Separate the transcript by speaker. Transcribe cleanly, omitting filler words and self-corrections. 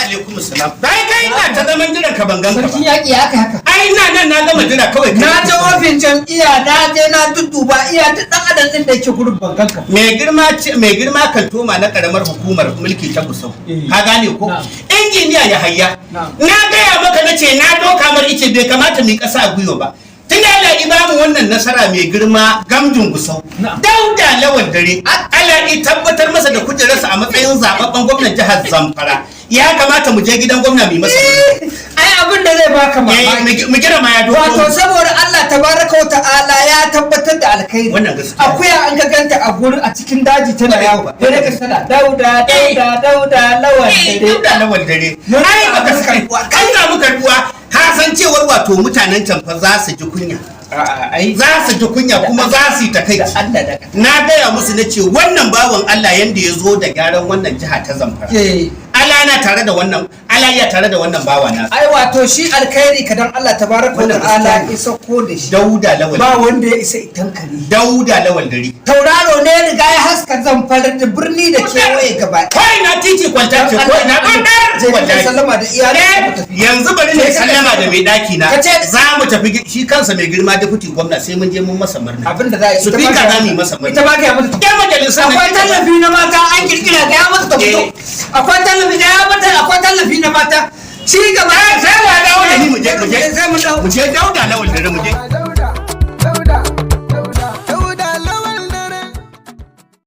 Speaker 1: alaikum assalam. Bai kai ina ta zaman jiran ka ban ganka ba.
Speaker 2: Sarki yaƙi haka.
Speaker 1: Ai ina nan na gama jira kawai.
Speaker 2: Na je ofin jam'iyya na je na dudduba iya duk dan adam din da yake gurin ban ganka.
Speaker 1: Mai girma kan toma na karamar hukumar mulki ta Gusau. Ka gane ko? Injiniya ya hayya. Na gaya maka nace na doka mar ice bai kamata mu kasa a gwiwa ba. Tun da Allah ya bamu wannan nasara mai girma gamjin Gusau. Dauda Lawan Dare. Allah ya tabbatar masa da kujerarsa a matsayin zababben gwamnan jihar Zamfara. Ya kamata mu je gidan gwamna mu masa.
Speaker 2: Ai abin da zai baka mamaki.
Speaker 1: Mu gira ma ya doka.
Speaker 2: Wato saboda Allah tabaraka wa ta'ala ya tabbatar da alkhairi.
Speaker 1: Wannan gaskiya.
Speaker 2: Akuya an ka ganta a gurin a cikin daji tana yawo. Dare ka sana Dauda Lawan Dare.
Speaker 1: Dauda Lawan Dare. Ai baka karbuwa. Kai za mu karbuwa. Ka san cewar wato mutanen can fa za su ji kunya. Za su ji kunya kuma za su yi takaici. Na gaya musu na ce wannan bawan Allah yanda ya zo da gyaran wannan jiha ta Zamfara. Allah yana tare da wannan, Allah ya tare da wannan bawa na.
Speaker 2: Ai wato shi alkhairi kadan Allah tabaraka wa ta'ala ya sako da shi.
Speaker 1: Dauda Lawal.
Speaker 2: Ba wanda ya isa itan kare.
Speaker 1: Dauda Lawal Dare.
Speaker 2: Tauraro ne riga ya haska Zamfara da birni da kewaye gaba.
Speaker 1: Kai na titi kwanta ce ko na bandar.
Speaker 2: Wallahi sallama da iyalai.
Speaker 1: Yanzu bari ne sallama da mai daki na. Za mu tafi shi kansa mai girma deputy gwamna sai mun je mun masa murna.
Speaker 2: Abinda za a yi.
Speaker 1: Su fika za mu yi masa murna.
Speaker 2: Ita ba ka yi mata.
Speaker 1: Yan majalisar
Speaker 2: akwai tallafi na mata an kirkira ga ya mata ta fito. Akwai tallafi da ya mata akwai tallafi na mata. Ci gaba.
Speaker 1: Sai wa dawo da ni mu je Dauda Lawal Dare mu je.